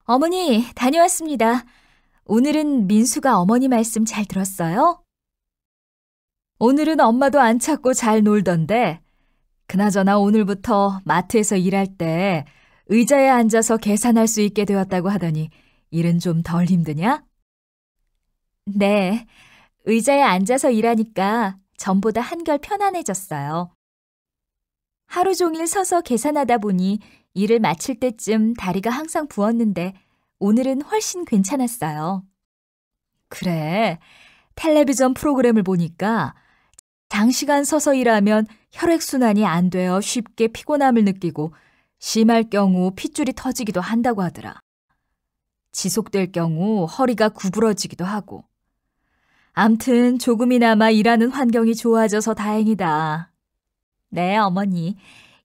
어머니, 다녀왔습니다. 오늘은 민수가 어머니 말씀 잘 들었어요? 오늘은 엄마도 안 찾고 잘 놀던데, 그나저나 오늘부터 마트에서 일할 때 의자에 앉아서 계산할 수 있게 되었다고 하더니 일은 좀 덜 힘드냐? 네, 의자에 앉아서 일하니까 전보다 한결 편안해졌어요. 하루 종일 서서 계산하다 보니 일을 마칠 때쯤 다리가 항상 부었는데 오늘은 훨씬 괜찮았어요. 그래, 텔레비전 프로그램을 보니까 장시간 서서 일하면 혈액순환이 안 되어 쉽게 피곤함을 느끼고 심할 경우 핏줄이 터지기도 한다고 하더라. 지속될 경우 허리가 구부러지기도 하고. 암튼 조금이나마 일하는 환경이 좋아져서 다행이다. 네, 어머니.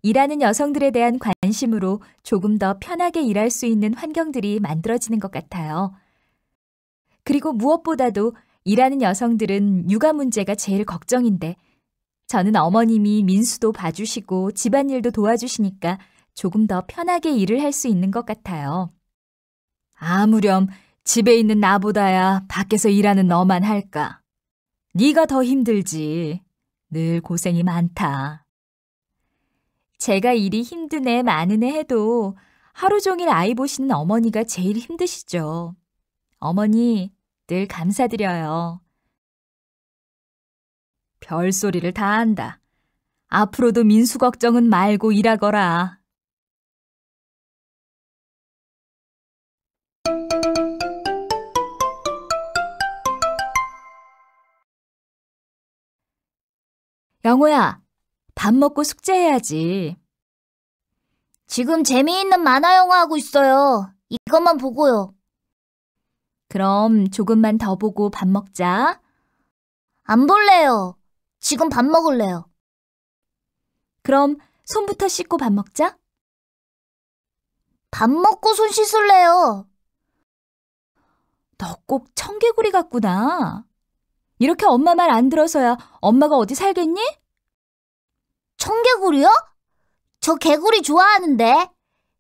일하는 여성들에 대한 관심으로 조금 더 편하게 일할 수 있는 환경들이 만들어지는 것 같아요. 그리고 무엇보다도 일하는 여성들은 육아 문제가 제일 걱정인데 저는 어머님이 민수도 봐주시고 집안일도 도와주시니까 조금 더 편하게 일을 할 수 있는 것 같아요. 아무렴 집에 있는 나보다야 밖에서 일하는 너만 할까. 네가 더 힘들지. 늘 고생이 많다. 제가 일이 힘든 애 많은 애 해도 하루 종일 아이 보시는 어머니가 제일 힘드시죠. 어머니, 늘 감사드려요. 별소리를 다 한다. 앞으로도 민수 걱정은 말고 일하거라. 영호야, 밥 먹고 숙제해야지. 지금 재미있는 만화 영화 하고 있어요. 이것만 보고요. 그럼 조금만 더 보고 밥 먹자. 안 볼래요. 지금 밥 먹을래요. 그럼 손부터 씻고 밥 먹자. 밥 먹고 손 씻을래요. 너 꼭 청개구리 같구나. 이렇게 엄마 말 안 들어서야 엄마가 어디 살겠니? 청개구리요? 저 개구리 좋아하는데.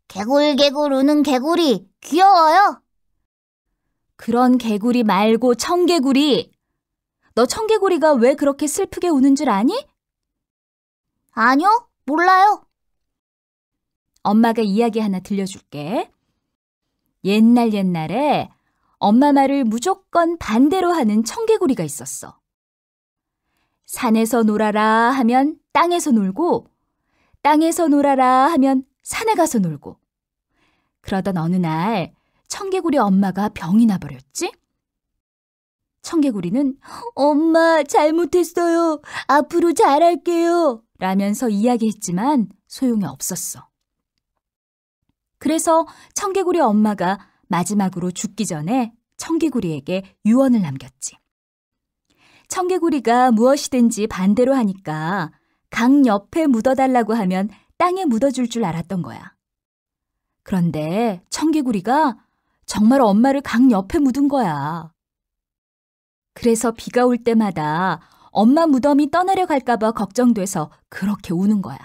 개굴개굴 우는 개구리 귀여워요. 그런 개구리 말고 청개구리. 너 청개구리가 왜 그렇게 슬프게 우는 줄 아니? 아니요, 몰라요. 엄마가 이야기 하나 들려줄게. 옛날에 엄마 말을 무조건 반대로 하는 청개구리가 있었어. 산에서 놀아라 하면 땅에서 놀고, 땅에서 놀아라 하면 산에 가서 놀고. 그러던 어느 날 청개구리 엄마가 병이 나버렸지? 청개구리는 엄마 잘못했어요. 앞으로 잘할게요. 라면서 이야기했지만 소용이 없었어. 그래서 청개구리 엄마가 마지막으로 죽기 전에 청개구리에게 유언을 남겼지. 청개구리가 무엇이든지 반대로 하니까 강 옆에 묻어달라고 하면 땅에 묻어줄 줄 알았던 거야. 그런데 청개구리가 정말 엄마를 강 옆에 묻은 거야. 그래서 비가 올 때마다 엄마 무덤이 떠내려 갈까봐 걱정돼서 그렇게 우는 거야.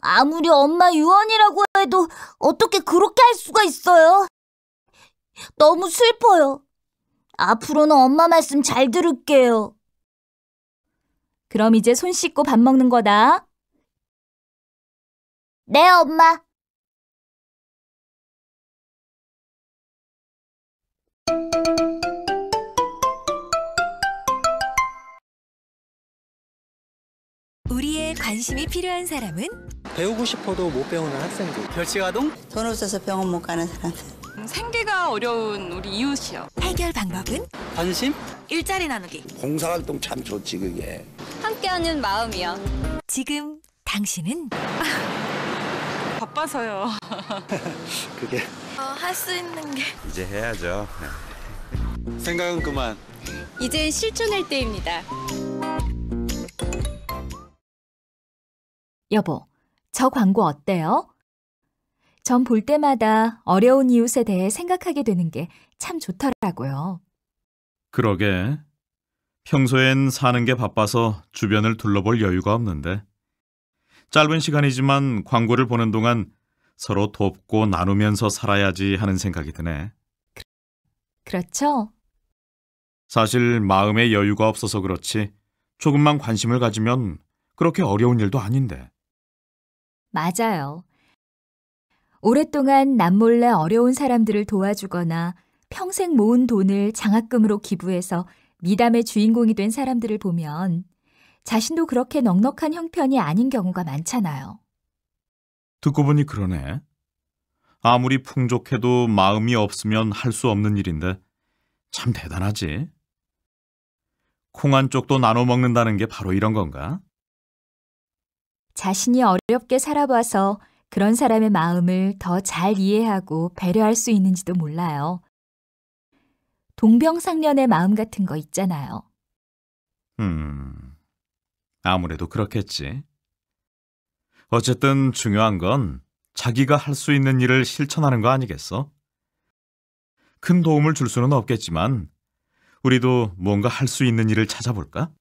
아무리 엄마 유언이라고 해도 어떻게 그렇게 할 수가 있어요? 너무 슬퍼요. 앞으로는 엄마 말씀 잘 들을게요. 그럼 이제 손 씻고 밥 먹는 거다. 네, 엄마. 우리의 관심이 필요한 사람은? 배우고 싶어도 못 배우는 학생들. 별치가동? 돈 없어서 병원 못 가는 사람. 생계가 어려운 우리 이웃이요. 해결 방법은? 관심? 일자리 나누기. 봉사활동 참 좋지 그게. 함께하는 마음이요. 지금 당신은? 바빠서요. 그게 할 수 있는 게 이제 해야죠. 생각은 그만. 이제 실천할 때입니다. 여보, 저 광고 어때요? 전 볼 때마다 어려운 이웃에 대해 생각하게 되는 게 참 좋더라고요. 그러게. 평소엔 사는 게 바빠서 주변을 둘러볼 여유가 없는데 짧은 시간이지만 광고를 보는 동안 서로 돕고 나누면서 살아야지 하는 생각이 드네. 그렇죠? 사실 마음에 여유가 없어서 그렇지 조금만 관심을 가지면 그렇게 어려운 일도 아닌데. 맞아요. 오랫동안 남몰래 어려운 사람들을 도와주거나 평생 모은 돈을 장학금으로 기부해서 미담의 주인공이 된 사람들을 보면 자신도 그렇게 넉넉한 형편이 아닌 경우가 많잖아요. 듣고 보니 그러네. 아무리 풍족해도 마음이 없으면 할 수 없는 일인데 참 대단하지. 콩 한 쪽도 나눠 먹는다는 게 바로 이런 건가? 자신이 어렵게 살아봐서 그런 사람의 마음을 더 잘 이해하고 배려할 수 있는지도 몰라요. 동병상련의 마음 같은 거 있잖아요. 아무래도 그렇겠지. 어쨌든 중요한 건 자기가 할 수 있는 일을 실천하는 거 아니겠어? 큰 도움을 줄 수는 없겠지만 우리도 뭔가 할 수 있는 일을 찾아볼까?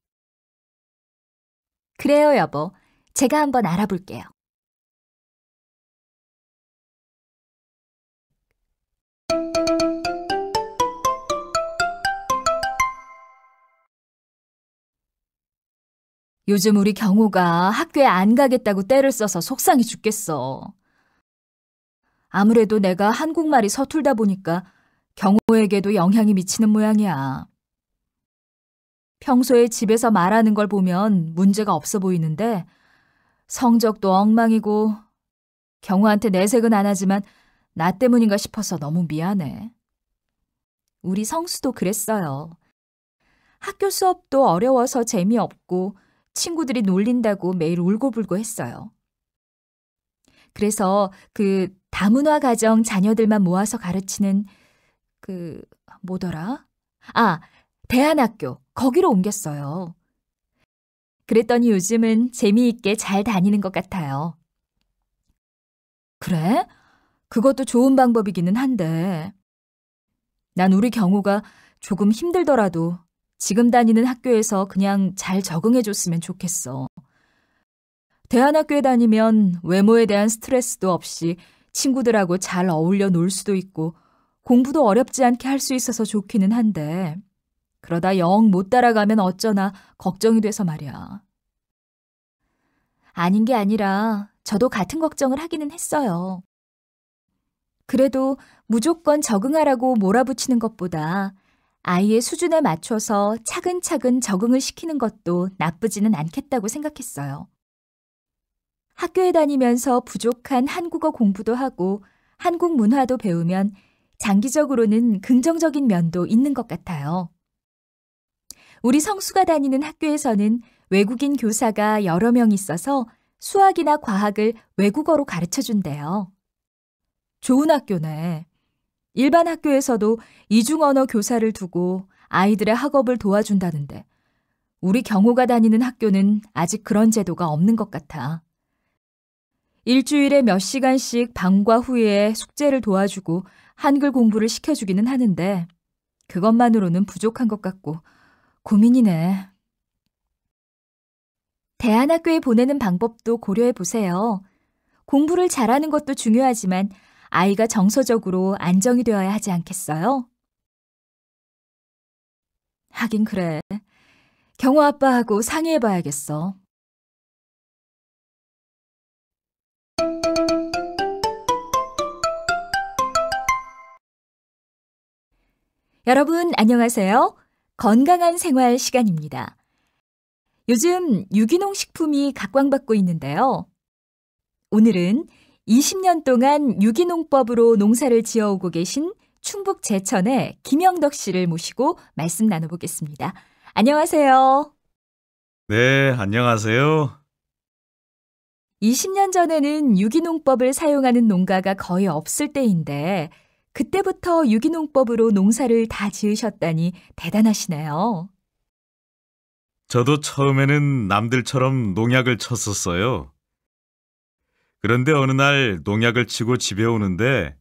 그래요, 여보. 제가 한번 알아볼게요. 요즘 우리 경호가 학교에 안 가겠다고 떼를 써서 속상해 죽겠어. 아무래도 내가 한국말이 서툴다 보니까 경호에게도 영향이 미치는 모양이야. 평소에 집에서 말하는 걸 보면 문제가 없어 보이는데 성적도 엉망이고 경호한테 내색은 안 하지만 나 때문인가 싶어서 너무 미안해. 우리 성수도 그랬어요. 학교 수업도 어려워서 재미없고 친구들이 놀린다고 매일 울고불고 했어요. 그래서 그 다문화 가정 자녀들만 모아서 가르치는 뭐더라? 대안학교, 거기로 옮겼어요. 그랬더니 요즘은 재미있게 잘 다니는 것 같아요. 그래? 그것도 좋은 방법이기는 한데. 난 우리 경우가 조금 힘들더라도 지금 다니는 학교에서 그냥 잘 적응해줬으면 좋겠어. 대안학교에 다니면 외모에 대한 스트레스도 없이 친구들하고 잘 어울려 놀 수도 있고 공부도 어렵지 않게 할 수 있어서 좋기는 한데 그러다 영 못 따라가면 어쩌나 걱정이 돼서 말이야. 아닌 게 아니라 저도 같은 걱정을 하기는 했어요. 그래도 무조건 적응하라고 몰아붙이는 것보다 아이의 수준에 맞춰서 차근차근 적응을 시키는 것도 나쁘지는 않겠다고 생각했어요. 학교에 다니면서 부족한 한국어 공부도 하고 한국 문화도 배우면 장기적으로는 긍정적인 면도 있는 것 같아요. 우리 성수가 다니는 학교에서는 외국인 교사가 여러 명 있어서 수학이나 과학을 외국어로 가르쳐준대요. 좋은 학교네. 일반 학교에서도 이중언어 교사를 두고 아이들의 학업을 도와준다는데 우리 경호가 다니는 학교는 아직 그런 제도가 없는 것 같아. 일주일에 몇 시간씩 방과 후에 숙제를 도와주고 한글 공부를 시켜주기는 하는데 그것만으로는 부족한 것 같고 고민이네. 대안학교에 보내는 방법도 고려해 보세요. 공부를 잘하는 것도 중요하지만 아이가 정서적으로 안정이 되어야 하지 않겠어요? 하긴 그래. 경호 아빠하고 상의해봐야겠어. 여러분 안녕하세요. 건강한 생활 시간입니다. 요즘 유기농 식품이 각광받고 있는데요. 오늘은 20년 동안 유기농법으로 농사를 지어오고 계신 충북 제천의 김영덕 씨를 모시고 말씀 나눠보겠습니다. 안녕하세요. 네, 안녕하세요. 20년 전에는 유기농법을 사용하는 농가가 거의 없을 때인데 그때부터 유기농법으로 농사를 다 지으셨다니 대단하시네요. 저도 처음에는 남들처럼 농약을 쳤었어요. 그런데 어느 날 농약을 치고 집에 오는데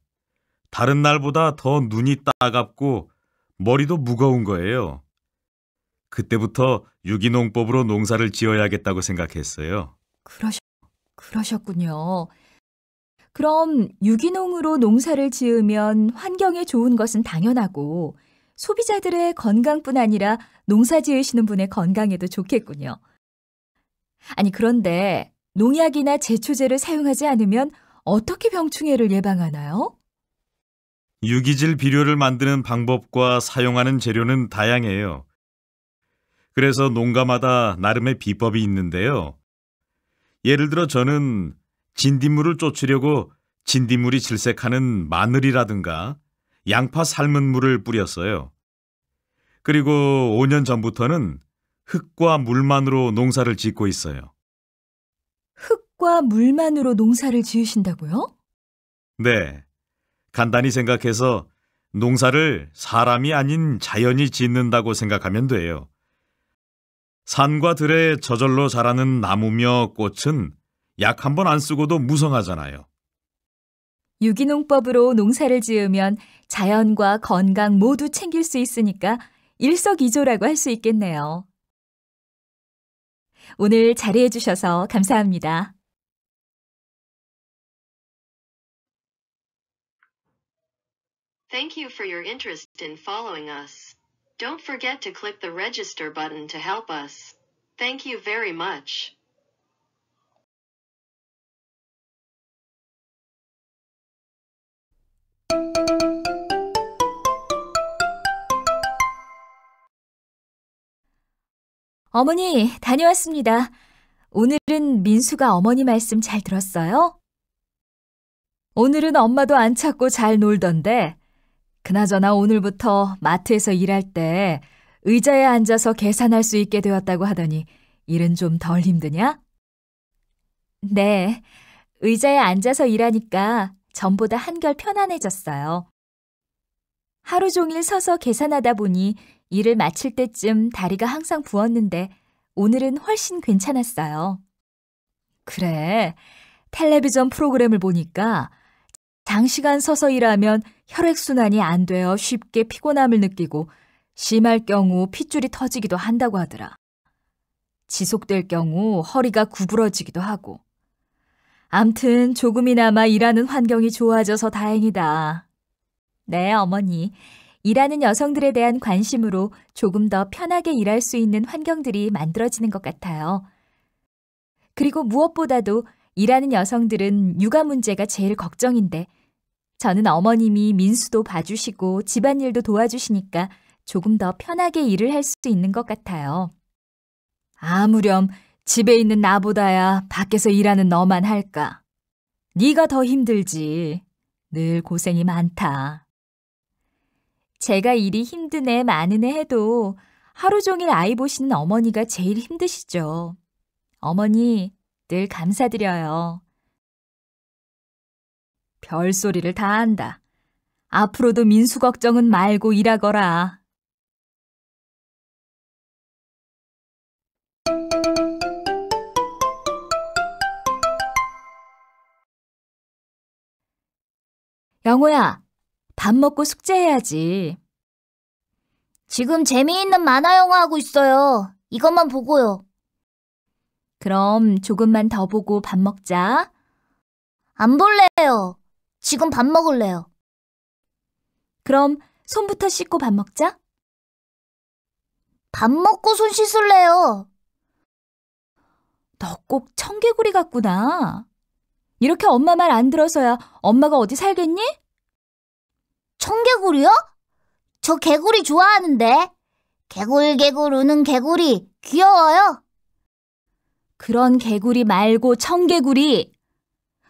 다른 날보다 더 눈이 따갑고 머리도 무거운 거예요. 그때부터 유기농법으로 농사를 지어야겠다고 생각했어요. 그러셨군요. 그럼 유기농으로 농사를 지으면 환경에 좋은 것은 당연하고 소비자들의 건강뿐 아니라 농사 지으시는 분의 건강에도 좋겠군요. 아니, 그런데 농약이나 제초제를 사용하지 않으면 어떻게 병충해를 예방하나요? 유기질 비료를 만드는 방법과 사용하는 재료는 다양해요. 그래서 농가마다 나름의 비법이 있는데요. 예를 들어 저는 진딧물을 쫓으려고 진딧물이 질색하는 마늘이라든가 양파 삶은 물을 뿌렸어요. 그리고 5년 전부터는 흙과 물만으로 농사를 짓고 있어요. 흙과 물만으로 농사를 지으신다고요? 네. 간단히 생각해서 농사를 사람이 아닌 자연이 짓는다고 생각하면 돼요. 산과 들에 저절로 자라는 나무며 꽃은 약 한 번 안 쓰고도 무성하잖아요. 유기농법으로 농사를 지으면 자연과 건강 모두 챙길 수 있으니까 일석이조라고 할 수 있겠네요. 오늘 자리해 주셔서 감사합니다. Thank you for your interest in following us. Don't forget to click the register button to help us. Thank you very much. 어머니, 다녀왔습니다. 오늘은 민수가 어머니 말씀 잘 들었어요? 오늘은 엄마도 안 찾고 잘 놀던데, 그나저나 오늘부터 마트에서 일할 때 의자에 앉아서 계산할 수 있게 되었다고 하더니 일은 좀 덜 힘드냐? 네, 의자에 앉아서 일하니까 전보다 한결 편안해졌어요. 하루 종일 서서 계산하다 보니 일을 마칠 때쯤 다리가 항상 부었는데 오늘은 훨씬 괜찮았어요. 그래, 텔레비전 프로그램을 보니까 장시간 서서 일하면 혈액순환이 안 되어 쉽게 피곤함을 느끼고 심할 경우 핏줄이 터지기도 한다고 하더라. 지속될 경우 허리가 구부러지기도 하고. 암튼 조금이나마 일하는 환경이 좋아져서 다행이다. 네, 어머니. 일하는 여성들에 대한 관심으로 조금 더 편하게 일할 수 있는 환경들이 만들어지는 것 같아요. 그리고 무엇보다도 일하는 여성들은 육아 문제가 제일 걱정인데 저는 어머님이 민수도 봐주시고 집안일도 도와주시니까 조금 더 편하게 일을 할 수 있는 것 같아요. 아무렴 집에 있는 나보다야 밖에서 일하는 너만 할까. 네가 더 힘들지. 늘 고생이 많다. 제가 일이 힘든 애 많은 애 해도 하루 종일 아이 보시는 어머니가 제일 힘드시죠. 어머니, 늘 감사드려요. 별소리를 다 한다. 앞으로도 민수 걱정은 말고 일하거라. 영호야, 밥 먹고 숙제해야지. 지금 재미있는 만화 영화 하고 있어요. 이것만 보고요. 그럼 조금만 더 보고 밥 먹자. 안 볼래요. 지금 밥 먹을래요. 그럼 손부터 씻고 밥 먹자. 밥 먹고 손 씻을래요. 너 꼭 청개구리 같구나. 이렇게 엄마 말 안 들어서야 엄마가 어디 살겠니? 청개구리요? 저 개구리 좋아하는데. 개굴개굴 우는 개구리 귀여워요. 그런 개구리 말고 청개구리.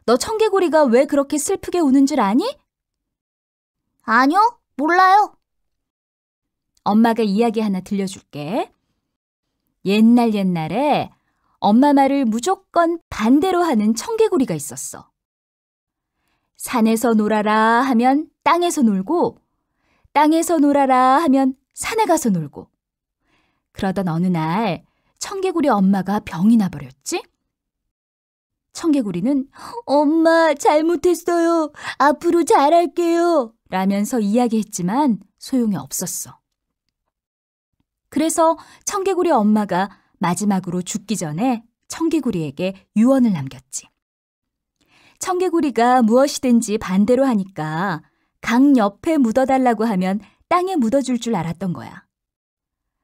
너 청개구리가 왜 그렇게 슬프게 우는 줄 아니? 아니요, 몰라요. 엄마가 이야기 하나 들려줄게. 옛날에 엄마 말을 무조건 반대로 하는 청개구리가 있었어. 산에서 놀아라 하면 땅에서 놀고, 땅에서 놀아라 하면 산에 가서 놀고. 그러던 어느 날 청개구리 엄마가 병이 나버렸지? 청개구리는 엄마 잘못했어요. 앞으로 잘할게요. 라면서 이야기했지만 소용이 없었어. 그래서 청개구리 엄마가 마지막으로 죽기 전에 청개구리에게 유언을 남겼지. 청개구리가 무엇이든지 반대로 하니까 강 옆에 묻어달라고 하면 땅에 묻어줄 줄 알았던 거야.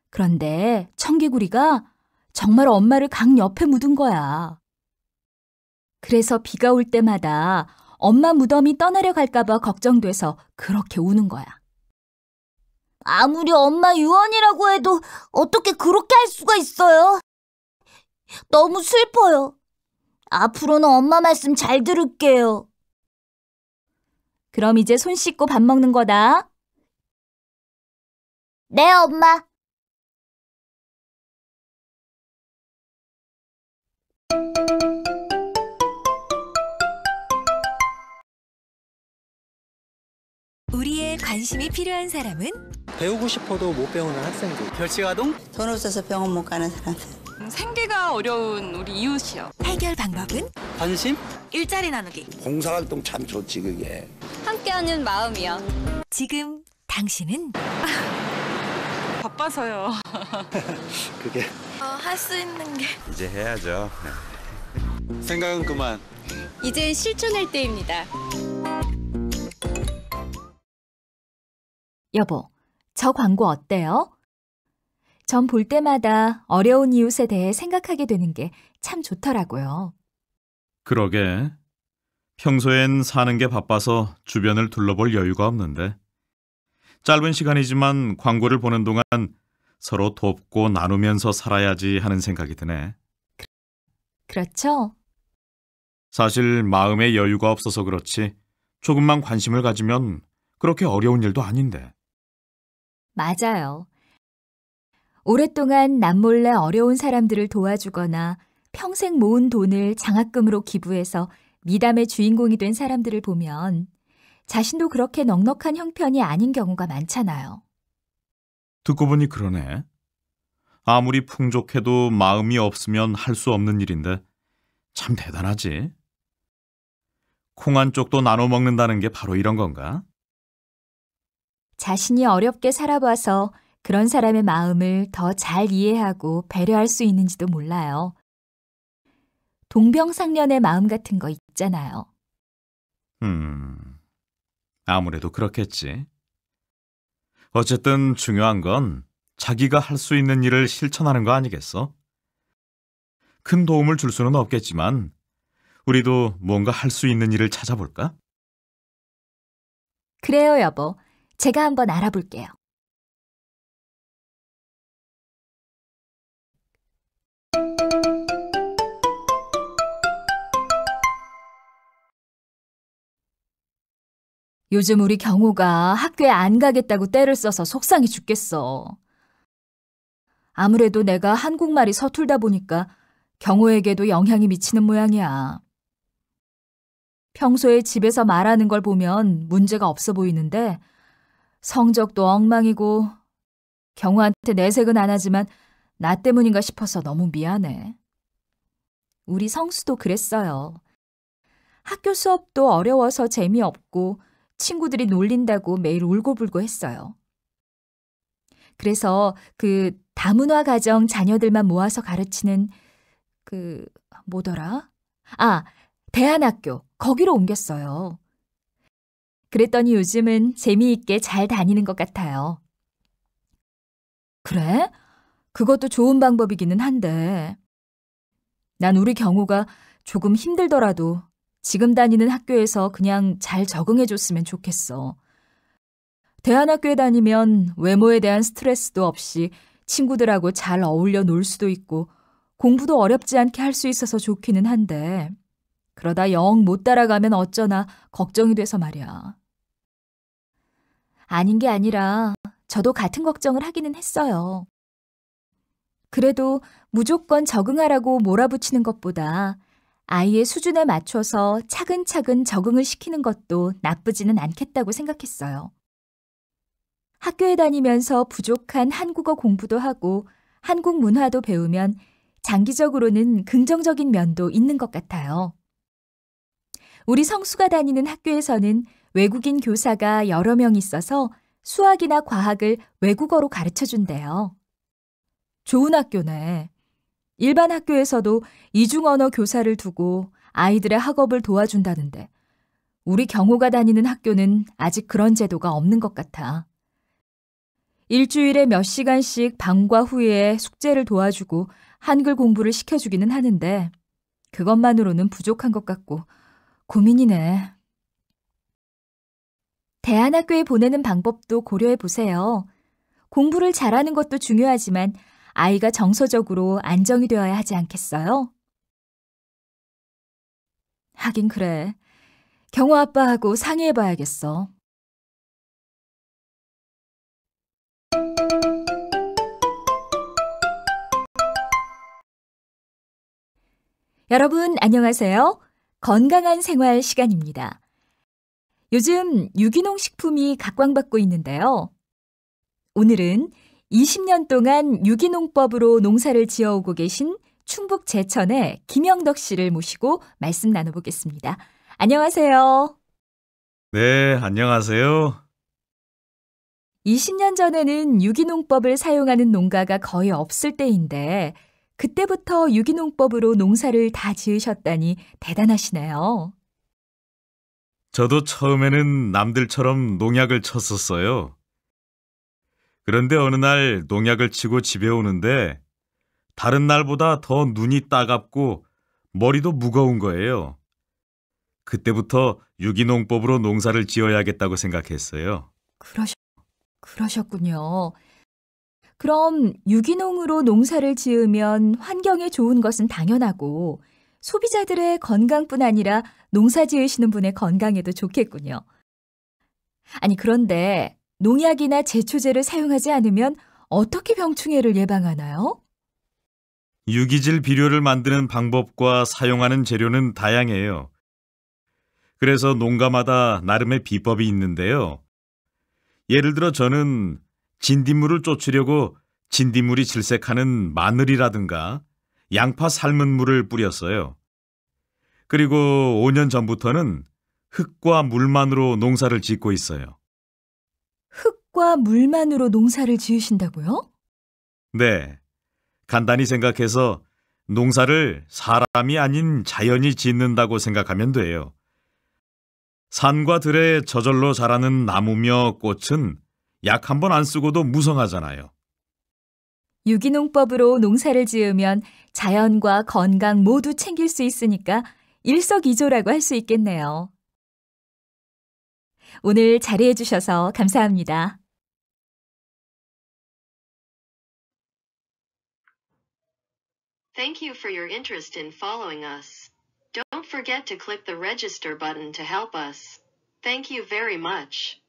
그런데 청개구리가 정말 엄마를 강 옆에 묻은 거야. 그래서 비가 올 때마다 엄마 무덤이 떠내려 갈까봐 걱정돼서 그렇게 우는 거야. 아무리 엄마 유언이라고 해도 어떻게 그렇게 할 수가 있어요? 너무 슬퍼요. 앞으로는 엄마 말씀 잘 들을게요. 그럼 이제 손 씻고 밥 먹는 거다. 네, 엄마. 우리의 관심이 필요한 사람은 배우고 싶어도 못 배우는 학생들. 별치가동? 돈 없어서 병원 못 가는 사람. 생계가 어려운 우리 이웃이요. 해결 방법은 관심? 일자리 나누기. 봉사활동 참 좋지 그게. 함께하는 마음이요. 지금 당신은 바빠서요. 그게 할 수 있는 게 이제 해야죠. 생각은 그만. 이제 실천할 때입니다. 여보, 저 광고 어때요? 전 볼 때마다 어려운 이웃에 대해 생각하게 되는 게 참 좋더라고요. 그러게. 평소엔 사는 게 바빠서 주변을 둘러볼 여유가 없는데 짧은 시간이지만 광고를 보는 동안 서로 돕고 나누면서 살아야지 하는 생각이 드네. 그렇죠? 사실 마음의 여유가 없어서 그렇지 조금만 관심을 가지면 그렇게 어려운 일도 아닌데. 맞아요. 오랫동안 남몰래 어려운 사람들을 도와주거나 평생 모은 돈을 장학금으로 기부해서 미담의 주인공이 된 사람들을 보면 자신도 그렇게 넉넉한 형편이 아닌 경우가 많잖아요. 듣고 보니 그러네. 아무리 풍족해도 마음이 없으면 할 수 없는 일인데 참 대단하지. 콩 한 쪽도 나눠 먹는다는 게 바로 이런 건가? 자신이 어렵게 살아봐서 그런 사람의 마음을 더 잘 이해하고 배려할 수 있는지도 몰라요. 동병상련의 마음 같은 거 있잖아요. 아무래도 그렇겠지. 어쨌든 중요한 건 자기가 할 수 있는 일을 실천하는 거 아니겠어? 큰 도움을 줄 수는 없겠지만 우리도 뭔가 할 수 있는 일을 찾아볼까? 그래요, 여보. 제가 한번 알아볼게요. 요즘 우리 경호가 학교에 안 가겠다고 떼를 써서 속상해 죽겠어. 아무래도 내가 한국말이 서툴다 보니까 경호에게도 영향이 미치는 모양이야. 평소에 집에서 말하는 걸 보면 문제가 없어 보이는데 성적도 엉망이고 경호한테 내색은 안 하지만 나 때문인가 싶어서 너무 미안해. 우리 성수도 그랬어요. 학교 수업도 어려워서 재미없고 친구들이 놀린다고 매일 울고불고 했어요. 그래서 그 다문화 가정 자녀들만 모아서 가르치는 뭐더라? 대안학교, 거기로 옮겼어요. 그랬더니 요즘은 재미있게 잘 다니는 것 같아요. 그래? 그것도 좋은 방법이기는 한데 난 우리 경우가 조금 힘들더라도 지금 다니는 학교에서 그냥 잘 적응해줬으면 좋겠어. 대안학교에 다니면 외모에 대한 스트레스도 없이 친구들하고 잘 어울려 놀 수도 있고 공부도 어렵지 않게 할 수 있어서 좋기는 한데 그러다 영 못 따라가면 어쩌나 걱정이 돼서 말이야. 아닌 게 아니라 저도 같은 걱정을 하기는 했어요. 그래도 무조건 적응하라고 몰아붙이는 것보다 아이의 수준에 맞춰서 차근차근 적응을 시키는 것도 나쁘지는 않겠다고 생각했어요. 학교에 다니면서 부족한 한국어 공부도 하고 한국 문화도 배우면 장기적으로는 긍정적인 면도 있는 것 같아요. 우리 성수가 다니는 학교에서는 외국인 교사가 여러 명 있어서 수학이나 과학을 외국어로 가르쳐준대요. 좋은 학교네. 일반 학교에서도 이중언어 교사를 두고 아이들의 학업을 도와준다는데 우리 경호가 다니는 학교는 아직 그런 제도가 없는 것 같아. 일주일에 몇 시간씩 방과 후에 숙제를 도와주고 한글 공부를 시켜주기는 하는데 그것만으로는 부족한 것 같고 고민이네. 대안학교에 보내는 방법도 고려해 보세요. 공부를 잘하는 것도 중요하지만 아이가 정서적으로 안정이 되어야 하지 않겠어요? 하긴 그래. 경호 아빠하고 상의해 봐야겠어. 여러분 안녕하세요. 건강한 생활 시간입니다. 요즘 유기농 식품이 각광받고 있는데요. 오늘은 20년 동안 유기농법으로 농사를 지어오고 계신 충북 제천의 김영덕 씨를 모시고 말씀 나눠보겠습니다. 안녕하세요. 네, 안녕하세요. 20년 전에는 유기농법을 사용하는 농가가 거의 없을 때인데 그때부터 유기농법으로 농사를 다 지으셨다니 대단하시네요. 저도 처음에는 남들처럼 농약을 쳤었어요. 그런데 어느 날 농약을 치고 집에 오는데 다른 날보다 더 눈이 따갑고 머리도 무거운 거예요. 그때부터 유기농법으로 농사를 지어야겠다고 생각했어요. 그러셨군요. 그럼 유기농으로 농사를 지으면 환경에 좋은 것은 당연하고 소비자들의 건강뿐 아니라 농사 지으시는 분의 건강에도 좋겠군요. 아니 그런데 농약이나 제초제를 사용하지 않으면 어떻게 병충해를 예방하나요? 유기질 비료를 만드는 방법과 사용하는 재료는 다양해요. 그래서 농가마다 나름의 비법이 있는데요. 예를 들어 저는 진딧물을 쫓으려고 진딧물이 질색하는 마늘이라든가 양파 삶은 물을 뿌렸어요. 그리고 5년 전부터는 흙과 물만으로 농사를 짓고 있어요. 흙과 물만으로 농사를 지으신다고요? 네, 간단히 생각해서 농사를 사람이 아닌 자연이 짓는다고 생각하면 돼요. 산과 들에 저절로 자라는 나무며 꽃은 약 한 번 안 쓰고도 무성하잖아요. 유기농법으로 농사를 지으면 자연과 건강 모두 챙길 수 있으니까 일석이조라고 할 수 있겠네요. 오늘 자리해 주셔서 감사합니다. Thank you for your interest in following us. Don't forget to click the register button to help us. Thank you very much.